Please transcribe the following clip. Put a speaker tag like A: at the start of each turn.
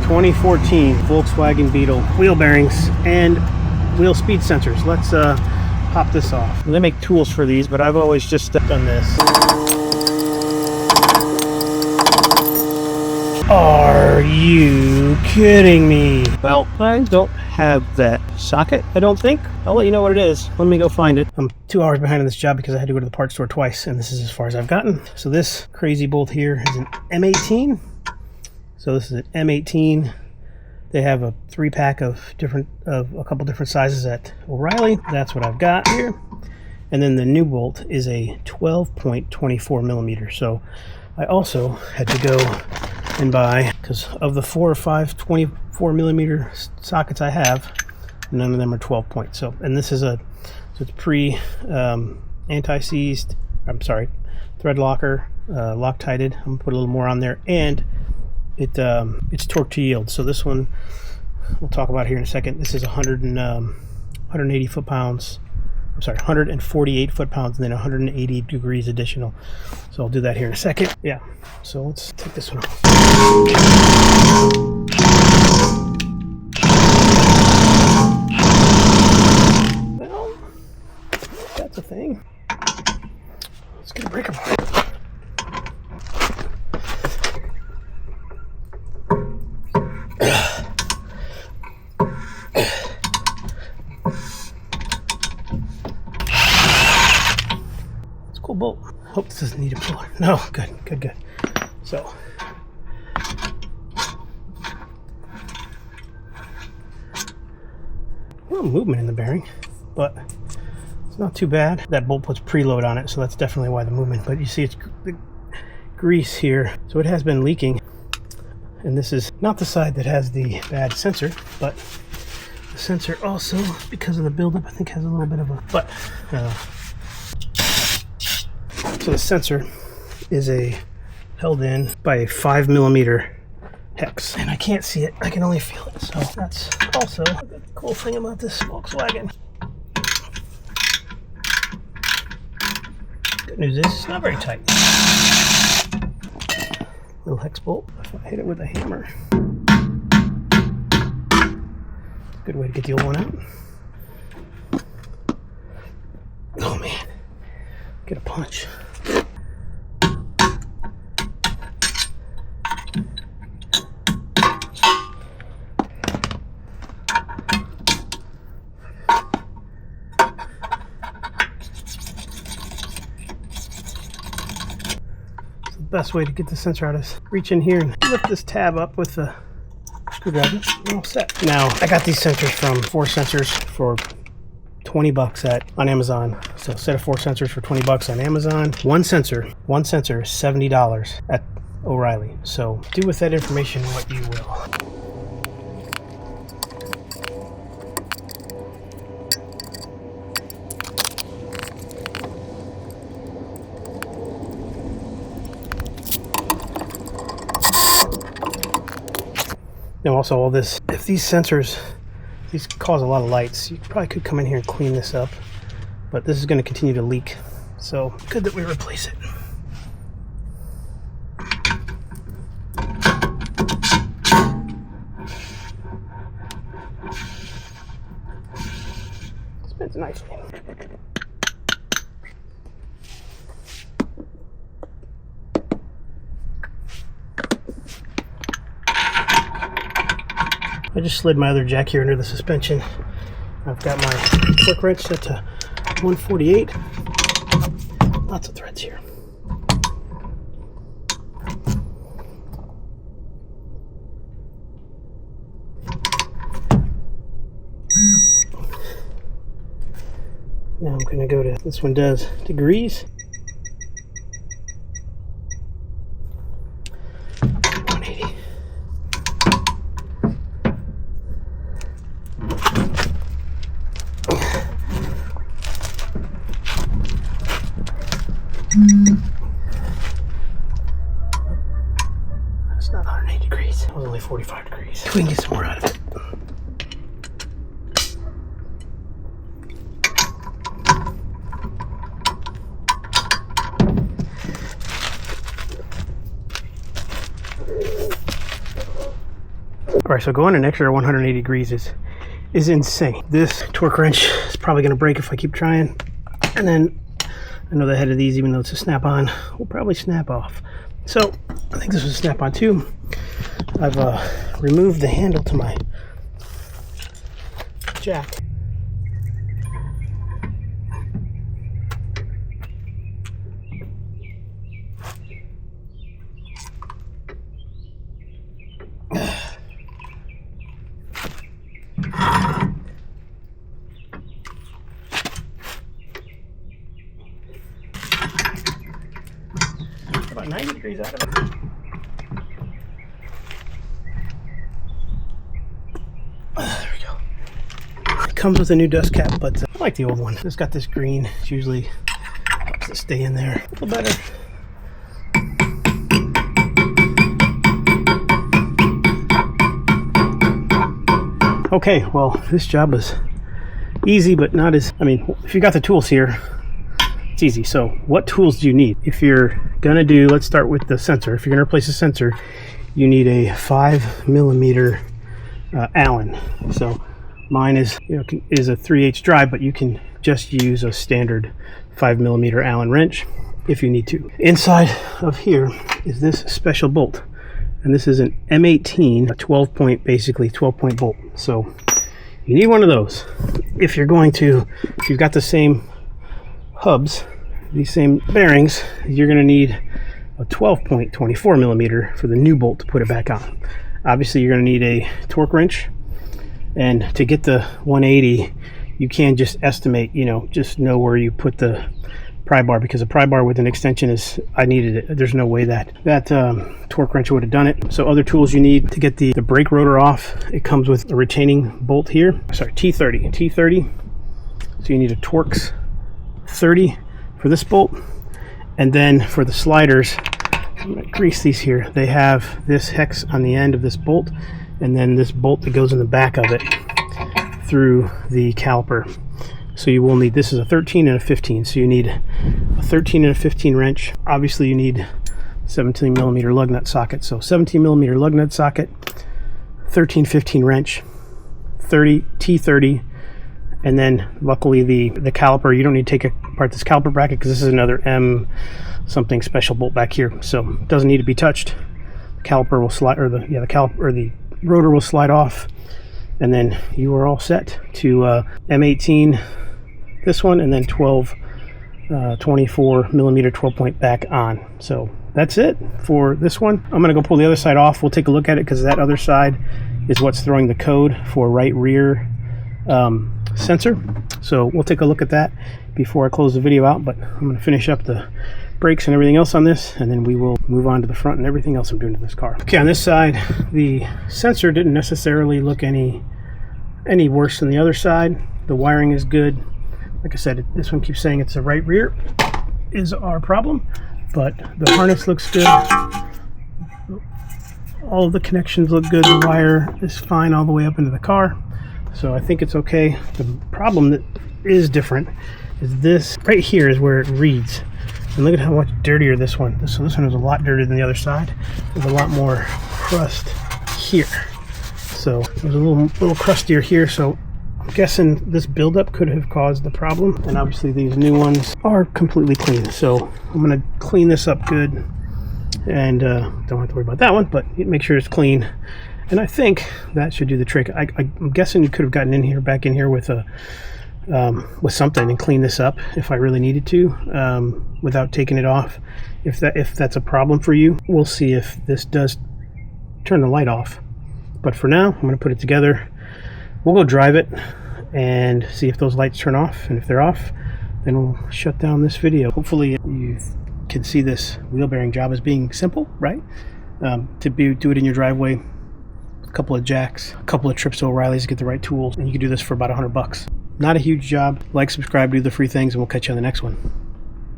A: 2014 Volkswagen Beetle wheel bearings and wheel speed sensors. Let's pop this off. They make tools for these, but I've always just done this. Are you kidding me? Well, I don't have that socket, I don't think. I'll let you know what it is. Let me go find it. I'm 2 hours behind on this job because I had to go to the parts store twice, and this is as far as I've gotten. So this crazy bolt here is an M18. So this is an M18. They have a 3-pack of a couple different sizes at O'Reilly. That's what I've got here. And then the new bolt is a 12.24 millimeter. So I also had to go and buy, because of the 4 or 5 24 millimeter sockets I have, none of them are 12 point. So, and this is so it's pre anti-seized, I'm sorry, thread locker, Loctited. I'm gonna put a little more on there, and it's torque to yield. So this one we'll talk about here in a second. This is 180 foot-pounds. I'm sorry, 148 foot-pounds, and then 180 degrees additional. So I'll do that here in a second. Yeah, so let's take this one off. Well, that's a thing. Let's get a breaker bar. Cool bolt. Hope this doesn't need a puller. No, good. So, a little movement in the bearing, but it's not too bad. That bolt puts preload on it, so that's definitely why the movement. But you see, it's the grease here, so it has been leaking. And this is not the side that has the bad sensor, but the sensor also, because of the buildup, I think has a little bit of a. But so the sensor is held in by a 5 millimeter hex, and I can't see it, I can only feel it. So that's also the cool thing about this Volkswagen. Good news is it's not very tight. Little hex bolt. If I hit it with a hammer, good way to get the old one out. Oh man, get a punch. Best way to get the sensor out is reach in here and lift this tab up with the screwdriver. All set. Now I got these sensors from 4 sensors for 20 bucks on Amazon. So a set of 4 sensors for 20 bucks on Amazon. One sensor is $70 at O'Reilly. So do with that information what you will. Now also all this, if these sensors, these cause a lot of lights, you probably could come in here and clean this up, but this is going to continue to leak. So good that we replace it. Spins nicely. I just slid my other jack here under the suspension. I've got my torque wrench set to 148. Lots of threads here. Now I'm going to go to, this one does degrees. 180. That's not 180 degrees. It was only 45 degrees. We can get some more out of it. Alright, so going an extra 180 degrees is insane. This torque wrench is probably going to break if I keep trying. And then I know the head of these, even though it's a snap-on, will probably snap off. So I think this was a snap-on too. I've removed the handle to my jack. About 90 degrees out of it. There we go. It comes with a new dust cap, but I like the old one. It's got this green. It usually helps it stay in there a little better. Okay, well, this job was easy, but not as, I mean, if you got the tools here, it's easy. So what tools do you need? If you're gonna do, let's start with the sensor. If you're gonna replace a sensor, you need a 5mm Allen. So mine is, is a 3/8 drive, but you can just use a standard 5mm Allen wrench if you need to. Inside of here is this special bolt, and this is an M18, a 12-point, basically 12-point bolt. So you need one of those. If you're going to, if you've got the same hubs, these same bearings, you're going to need a 12-point 24mm for the new bolt to put it back on. Obviously you're going to need a torque wrench, and to get the 180 you can't just estimate, just know where you put the pry bar, because a pry bar with an extension is, I needed it. There's no way that torque wrench would have done it. So other tools you need to get the brake rotor off, it comes with a retaining bolt here, sorry, T30. So you need a Torx 30 for this bolt, and then for the sliders, I'm going to grease these here. They have this hex on the end of this bolt, and then this bolt that goes in the back of it through the caliper. So you will need, this is a 13 and a 15, so you need a 13 and a 15 wrench. Obviously you need 17mm lug nut socket. So 17mm lug nut socket, 13-15 wrench, 30 T30, and then luckily the caliper, you don't need to take apart this caliper bracket because this is another M something special bolt back here, so it doesn't need to be touched. The caliper will slide, or the caliper, or the rotor will slide off, and then you are all set to M18 this one, and then 24mm 12-point back on. So that's it for this one. I'm gonna go pull the other side off. We'll take a look at it because that other side is what's throwing the code for right rear sensor. So we'll take a look at that before I close the video out, but I'm going to finish up the brakes and everything else on this, and then we will move on to the front and everything else I'm doing to this car. Okay, on this side, the sensor didn't necessarily look any worse than the other side. The wiring is good. Like I said, this one keeps saying it's the right rear is our problem, but the harness looks good. All of the connections look good. The wire is fine all the way up into the car. So I think it's okay. The problem that is different is this right here is where it reads. And look at how much dirtier this one is. So this one is a lot dirtier than the other side. There's a lot more crust here. So there's a little crustier here. So I'm guessing this buildup could have caused the problem. And obviously these new ones are completely clean. So I'm gonna clean this up good. And don't have to worry about that one, but make sure it's clean. And I think that should do the trick. I'm guessing you could have gotten in here, back in here with a with something and clean this up if I really needed to, without taking it off. If that's a problem for you, we'll see if this does turn the light off. But for now, I'm going to put it together. We'll go drive it and see if those lights turn off. And if they're off, then we'll shut down this video. Hopefully you can see this wheel bearing job as being simple, right? Do it in your driveway. Couple of jacks, a couple of trips to O'Reilly's to get the right tools, and you can do this for about $100. Not a huge job. Like, subscribe, do the free things, and we'll catch you on the next one.